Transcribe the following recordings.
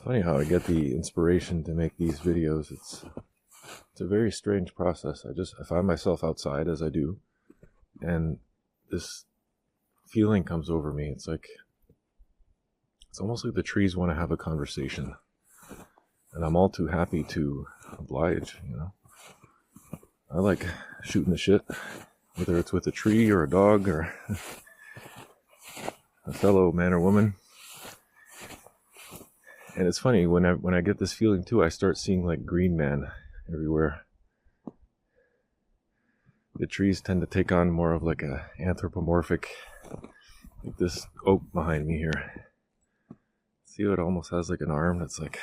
Funny how I get the inspiration to make these videos. It's a very strange process. I find myself outside as I do, and this feeling comes over me. It's almost like the trees want to have a conversation, and I'm all too happy to oblige, you know. I like shooting the shit, whether it's with a tree or a dog or a fellow man or woman. And it's funny, when I get this feeling too, I start seeing like Green Man everywhere. The trees tend to take on more of like a anthropomorphic, like this oak behind me here. See how it almost has like an arm that's like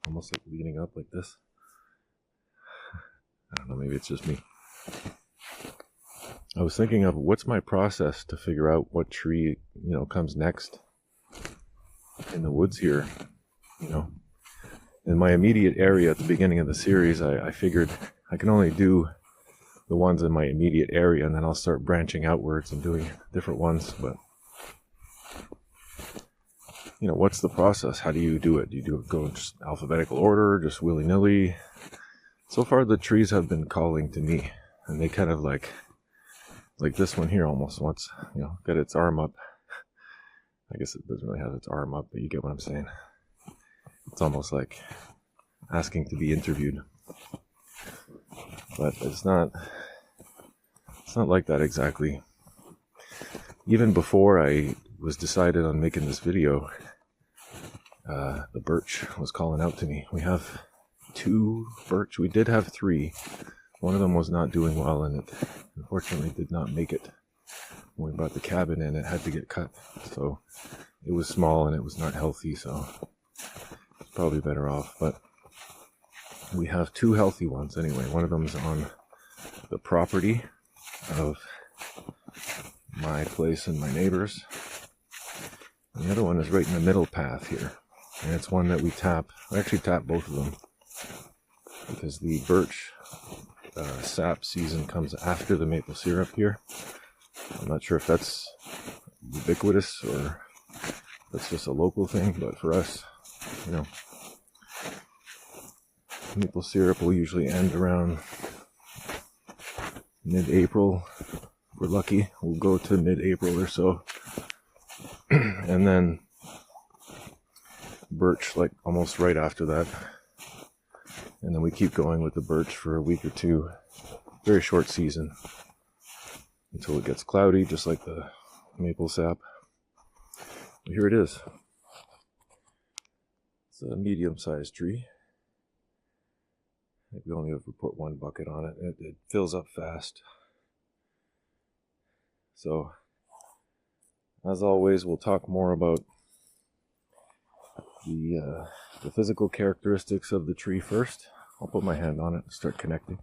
almost like leaning up like this? I don't know, maybe it's just me. I was thinking of what's my process to figure out what tree, comes next in the woods here, In my immediate area at the beginning of the series, I figured I can only do the ones in my immediate area, and then I'll start branching outwards and doing different ones. But what's the process? How do you do it? Do you go in just alphabetical order, just willy-nilly? So far the trees have been calling to me, and they kind of like this one here almost wants, got its arm up. I guess it doesn't really have its arm up, but you get what I'm saying. It's almost like asking to be interviewed. But it's not like that exactly. Even before I was decided on making this video, the birch was calling out to me. We have 2 birch. We did have 3. One of them was not doing well, and it unfortunately did not make it. When we brought the cabin in, it had to get cut. So it was small and it was not healthy, so it's probably better off. But we have 2 healthy ones anyway. One of them is on the property of my place and my neighbors. And the other one is right in the middle path here. And it's one that we tap. I actually tap both of them because the birch sap season comes after the maple syrup here. I'm not sure if that's ubiquitous or that's just a local thing, but for us, maple syrup will usually end around mid-April. If we're lucky, we'll go to mid-April or so. And then birch like almost right after that. And then we keep going with the birch for a week or 2. Very short season. Until it gets cloudy, just like the maple sap. But here it is. It's a medium-sized tree. I think we only ever put 1 bucket on it. It fills up fast. So, as always, we'll talk more about the physical characteristics of the tree first. I'll put my hand on it and start connecting.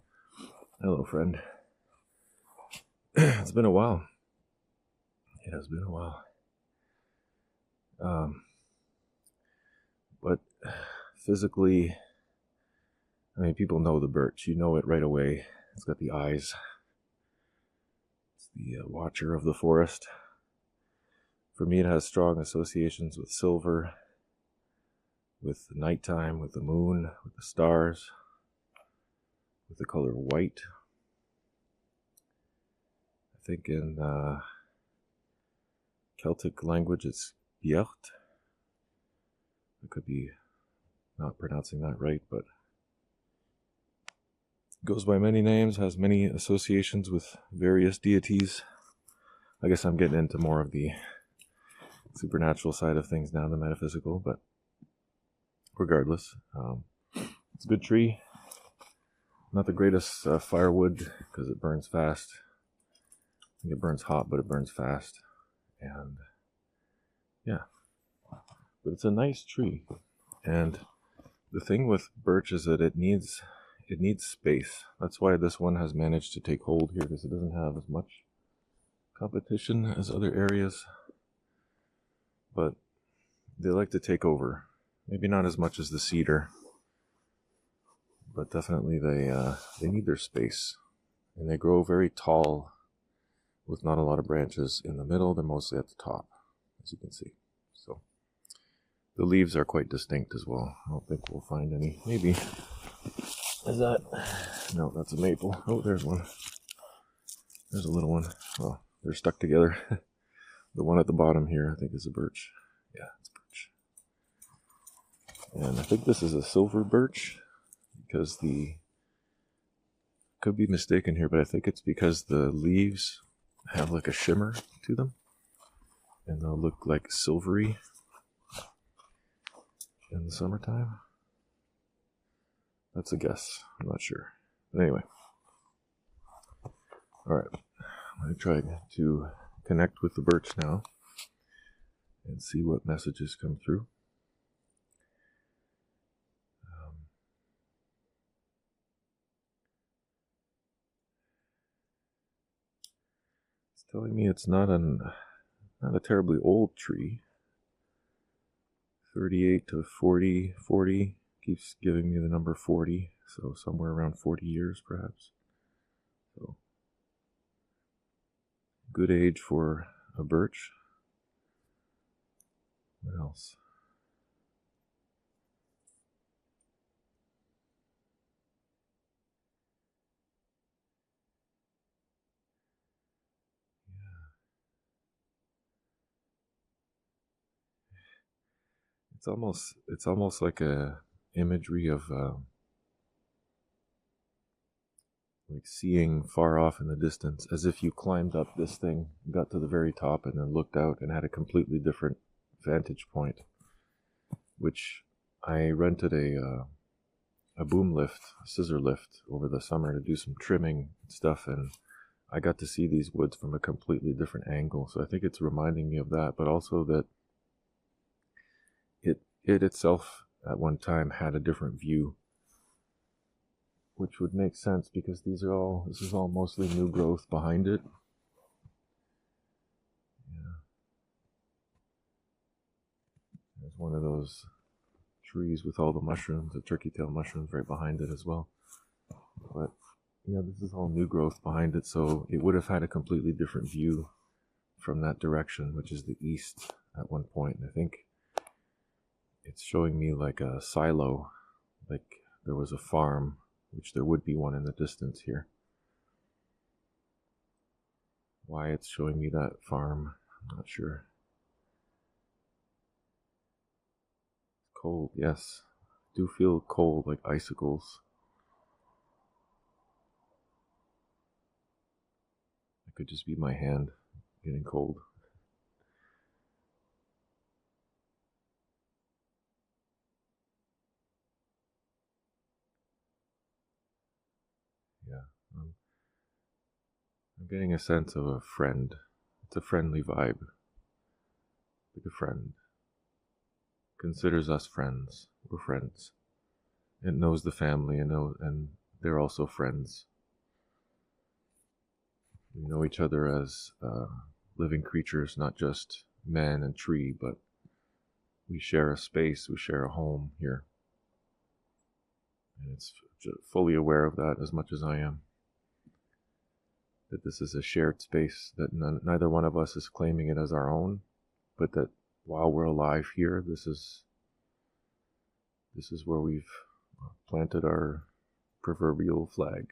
Hello, friend. It's been a while. It has been a while. But physically, people know the birch. You know it right away. It's got the eyes. It's the watcher of the forest. For me, it has strong associations with silver, with the nighttime, with the moon, with the stars, with the color white. I think in Celtic language it's Biecht. I could be not pronouncing that right, but it goes by many names, has many associations with various deities. I guess I'm getting into more of the supernatural side of things now, the metaphysical, but regardless, it's a good tree. Not the greatest firewood because it burns fast. I think it burns hot, but it burns fast. And yeah, but it's a nice tree. And the thing with birch is that it needs space. That's why this one has managed to take hold here, because it doesn't have as much competition as other areas. But they like to take over. Maybe not as much as the cedar, but definitely they need their space. And they grow very tall with not a lot of branches in the middle. They're mostly at the top, as you can see. So The leaves are quite distinct as well. I don't think we'll find any. Maybe. Is that? No, that's a maple. Oh, there's one. There's a little one. Well, they're stuck together. The one at the bottom here, I think, is a birch. Yeah, it's birch. And I think this is a silver birch because could be mistaken here, but I think it's because the leaves have like a shimmer to them and they'll look like silvery in the summertime. That's a guess. I'm not sure. But anyway. Alright. I'm going to try to connect with the birch now and see what messages come through. It's telling me it's not a terribly old tree. 38 to 40, 40 keeps giving me the number 40, so somewhere around 40 years perhaps. So good age for a birch. What else? It's almost like a imagery of like seeing far off in the distance, as if you climbed up this thing, got to the very top, and then looked out and had a completely different vantage point. Which I rented a boom lift, a scissor lift, over the summer to do some trimming and stuff, and I got to see these woods from a completely different angle. So I think it's reminding me of that, but also that it itself at one time had a different view, which would make sense because this is all mostly new growth behind it. Yeah. There's one of those trees with all the mushrooms, the turkey-tail mushrooms right behind it as well. But yeah, this is all new growth behind it, so it would have had a completely different view from that direction, which is the east at one point. And I think it's showing me like a silo, like there was a farm, which there would be one in the distance here. Why it's showing me that farm, I'm not sure. Cold, yes. I do feel cold, like icicles. It could just be my hand getting cold. Yeah, I'm getting a sense of a friend. It's a friendly vibe. Like a friend. Considers us friends. We're friends. It knows the family and they're also friends. We know each other as living creatures, not just man and tree, but we share a space, we share a home here. And it's fully aware of that as much as I am. That this is a shared space, that neither one of us is claiming it as our own, but that while we're alive here, this is where we've planted our proverbial flag.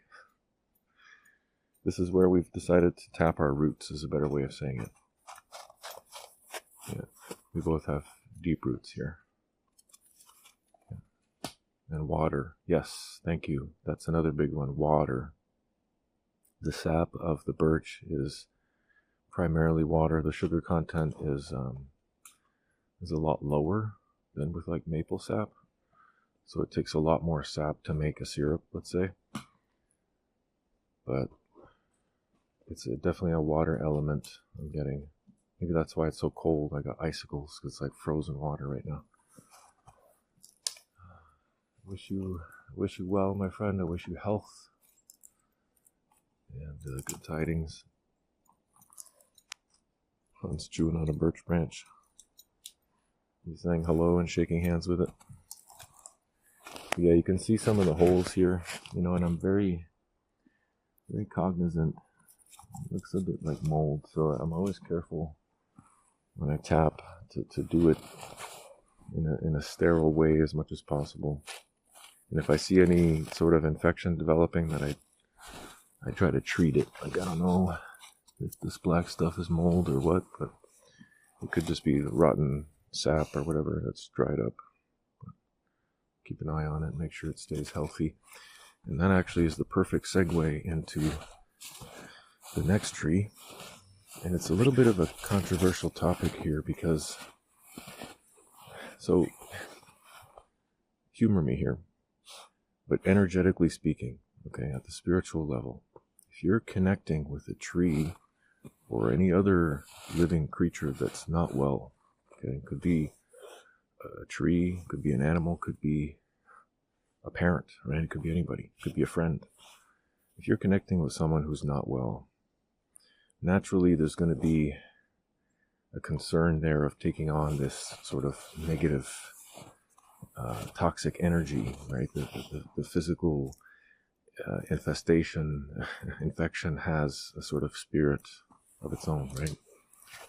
This is where we've decided to tap our roots, is a better way of saying it. Yeah, we both have deep roots here. Yeah. And water. Yes, thank you. That's another big one. Water. The sap of the birch is primarily water. The sugar content is a lot lower than with like maple sap. So it takes a lot more sap to make a syrup, let's say. But it's definitely a water element I'm getting. Maybe that's why it's so cold. I got icicles because it's like frozen water right now. Wish you well, my friend. I wish you health and good tidings. Hans chewing on a birch branch. He's saying hello and shaking hands with it. Yeah, you can see some of the holes here, and I'm very, very cognizant. It looks a bit like mold, so I'm always careful when I tap to do it in a sterile way as much as possible. And if I see any sort of infection developing, that I try to treat it. Like, I don't know if this black stuff is mold or what, but it could just be rotten sap or whatever that's dried up. But keep an eye on it, make sure it stays healthy. And that actually is the perfect segue into the next tree. And it's a little bit of a controversial topic here because, so humor me here, but energetically speaking, okay, at the spiritual level, if you're connecting with a tree or any other living creature that's not well, okay, it could be a tree, could be an animal, could be a parent, right? It could be anybody, it could be a friend. If you're connecting with someone who's not well, naturally there's going to be a concern there of taking on this sort of negative, toxic energy, right? The physical infection has a sort of spirit of its own, right?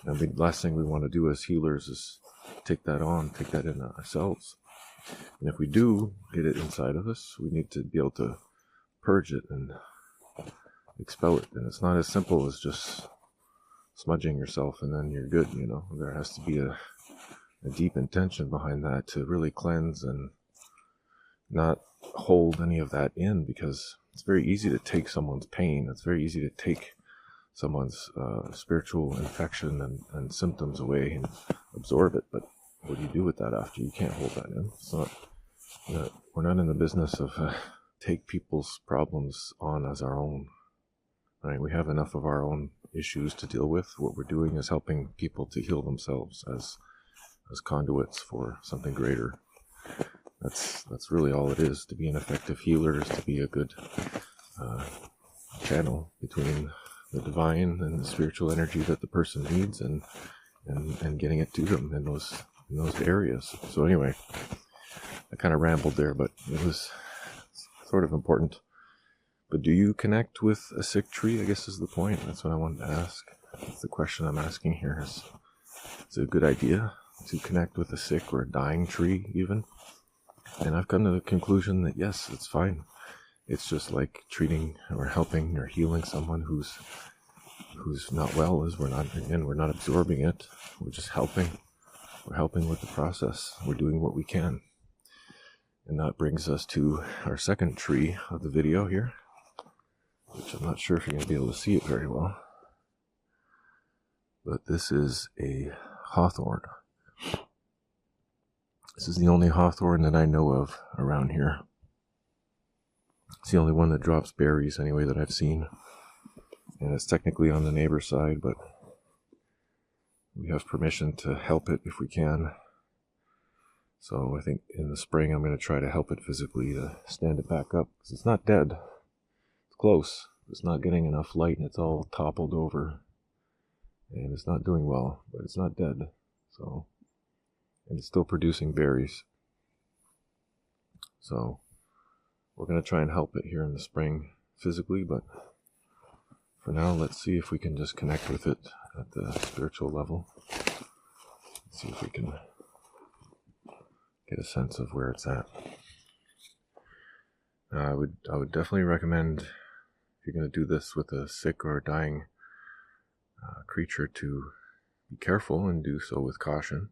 And the last thing we want to do as healers is take that in ourselves. And if we do get it inside of us, we need to be able to purge it and expel it. And it's not as simple as just smudging yourself and then you're good, you know. There has to be a deep intention behind that to really cleanse and not hold any of that in, because it's very easy to take someone's pain. It's very easy to take someone's spiritual infection and symptoms away and absorb it. But what do you do with that after? You can't hold that in. It's not, we're not in the business of take people's problems on as our own. Right? We have enough of our own issues to deal with. What we're doing is helping people to heal themselves as conduits for something greater. That's really all it is. To be an effective healer is to be a good channel between the divine and the spiritual energy that the person needs, and getting it to them in those areas. So anyway, I kind of rambled there, but it was sort of important. But do you connect with a sick tree? I guess is the point. That's what I wanted to ask. That's the question I'm asking here. Is it a good idea to connect with a sick or a dying tree even? And I've come to the conclusion that yes, it's fine. It's just like treating or helping or healing someone who's not well. We're not absorbing it. We're just helping. We're helping with the process. We're doing what we can. And that brings us to our second tree of the video here, which I'm not sure if you're going to be able to see it very well. But this is a hawthorn. This is the only hawthorn that I know of around here. It's the only one that drops berries anyway that I've seen. And it's technically on the neighbor's side, but we have permission to help it if we can. So I think in the spring I'm going to try to help it physically to stand it back up, because it's not dead. It's close. It's not getting enough light and it's all toppled over. And it's not doing well, but it's not dead. So, and it's still producing berries. So we're going to try and help it here in the spring physically, but for now, let's see if we can just connect with it at the spiritual level. See if we can get a sense of where it's at. I would definitely recommend, if you're going to do this with a sick or dying creature, to be careful and do so with caution,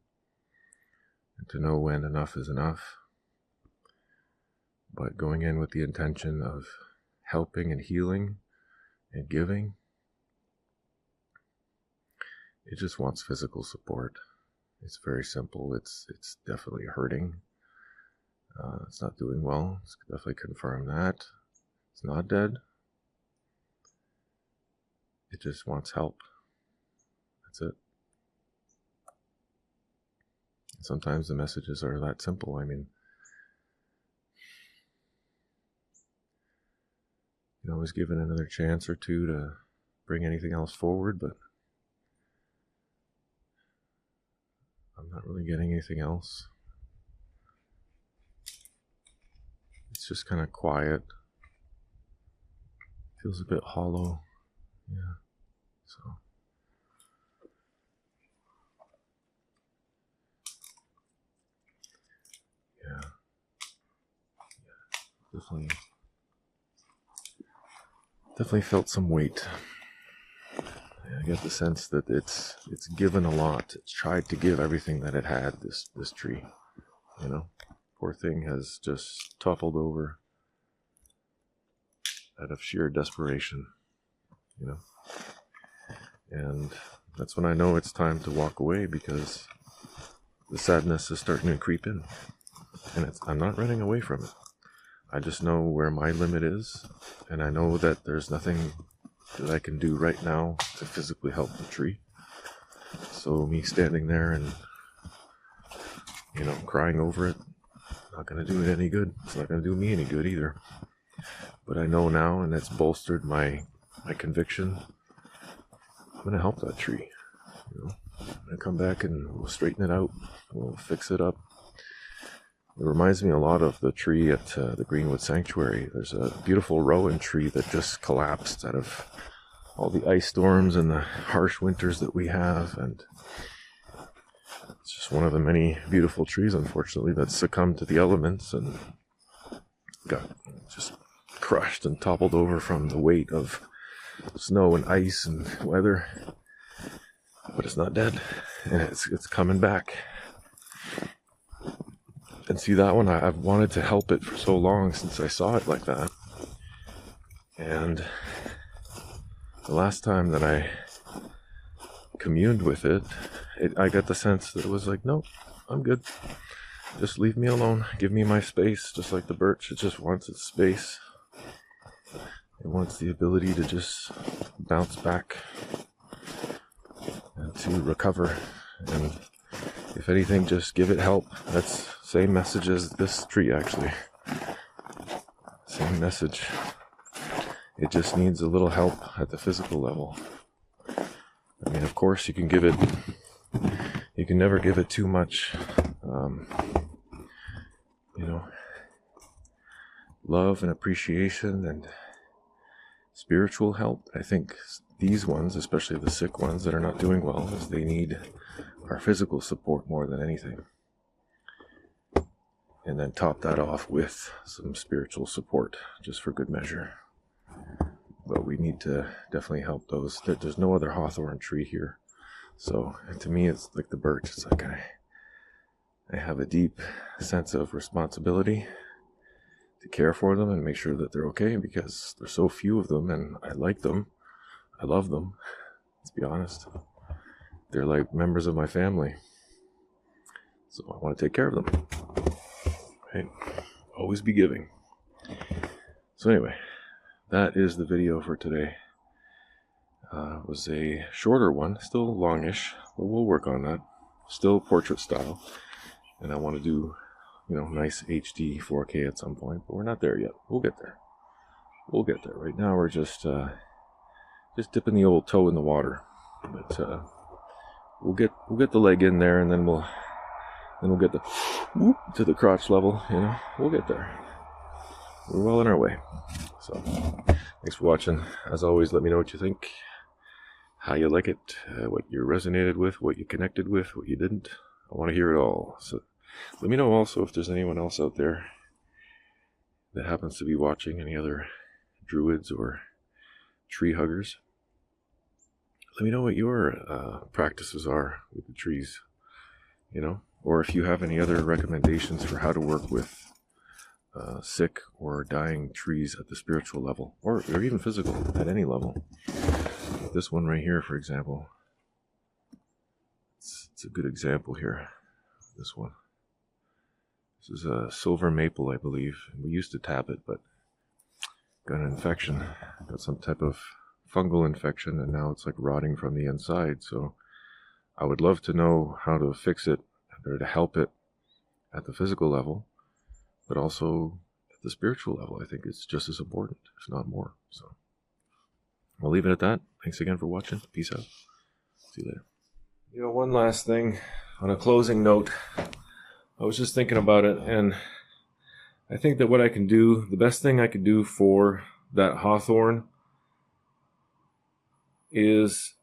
and to know when enough is enough. But going in with the intention of helping and healing and giving, it just wants physical support. It's very simple. It's definitely hurting. It's not doing well. Let's definitely confirm that. It's not dead. It just wants help. That's it. Sometimes the messages are that simple. I mean, you can always give it another chance or two to bring anything else forward, but I'm not really getting anything else. It's just kind of quiet. Feels a bit hollow. Yeah. So definitely felt some weight. I get the sense that it's given a lot. It's tried to give everything that it had, this tree. You know, poor thing has just toppled over out of sheer desperation, you know. And that's when I know it's time to walk away, because the sadness is starting to creep in. And I'm not running away from it. I just know where my limit is, and I know that there's nothing that I can do right now to physically help the tree. So me standing there and, you know, crying over it, not going to do it any good. It's not going to do me any good either. But I know now, and it's bolstered my conviction, I'm going to help that tree. You know, I'm going to come back and we'll straighten it out. We'll fix it up. It reminds me a lot of the tree at the Greenwood Sanctuary. There's a beautiful rowan tree that just collapsed out of all the ice storms and the harsh winters that we have. And it's just one of the many beautiful trees, unfortunately, that succumbed to the elements and got just crushed and toppled over from the weight of snow and ice and weather. But it's not dead, and it's coming back. And see, that one, I've wanted to help it for so long since I saw it like that. And the last time that I communed with it, I got the sense that it was like, no, I'm good. Just leave me alone. Give me my space, just like the birch. It just wants its space. It wants the ability to just bounce back and to recover. And if anything, just give it help. That's same message as this tree, actually. Same message. It just needs a little help at the physical level. I mean, of course, you can never give it too much, you know, love and appreciation and spiritual help. I think these ones, especially the sick ones that are not doing well, is they need our physical support more than anything. And then top that off with some spiritual support, just for good measure. But we need to definitely help those. There's no other hawthorn tree here. So to me, it's like the birch. It's like I have a deep sense of responsibility to care for them and make sure that they're okay, because there's so few of them and I like them. I love them. Let's be honest. They're like members of my family. So I want to take care of them. Right? Always be giving. So anyway, that is the video for today. It was a shorter one, still longish, but we'll work on that. Still portrait style. And I want to do, you know, nice HD 4K at some point, but we're not there yet. We'll get there. We'll get there. Right now we're just dipping the old toe in the water. But we'll get the leg in there, and then we'll get the whoop to the crotch level. You know, we'll get there. We're well on our way. So thanks for watching. As always, let me know what you think, how you like it, what you resonated with, what you connected with, what you didn't. I want to hear it all. So let me know also if there's anyone else out there that happens to be watching, any other druids or tree huggers. Let me know what your practices are with the trees, you know, or if you have any other recommendations for how to work with sick or dying trees at the spiritual level, or even physical, at any level. This one right here, for example, it's a good example here. This one. This is a silver maple, I believe. We used to tap it, but got an infection. Got some type of fungal infection, and now it's like rotting from the inside. So I would love to know how to fix it, or to help it at the physical level, but also at the spiritual level. I think it's just as important, if not more. So I'll leave it at that. Thanks again for watching. Peace out. See you later. You know, one last thing on a closing note. I was just thinking about it, and I think that what I can do, the best thing I could do for that hawthorn is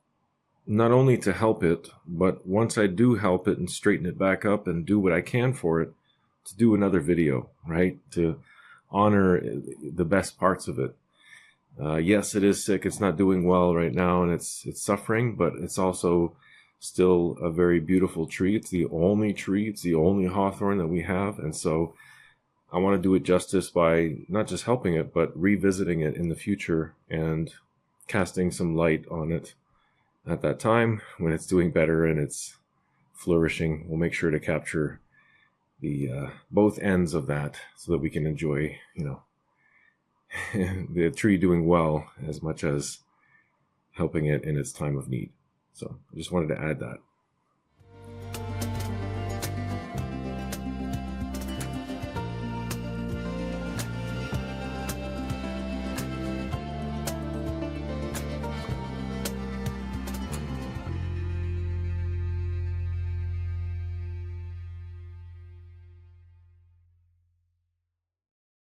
not only to help it, but once I do help it and straighten it back up and do what I can for it, to do another video, right? To honor the best parts of it. Yes, it is sick. It's not doing well right now, and it's suffering, but it's also still a very beautiful tree. It's the only tree, it's the only hawthorn that we have, and so I want to do it justice by not just helping it, but revisiting it in the future and casting some light on it at that time when it's doing better and it's flourishing. We'll make sure to capture the both ends of that so that we can enjoy, the tree doing well as much as helping it in its time of need. So I just wanted to add that.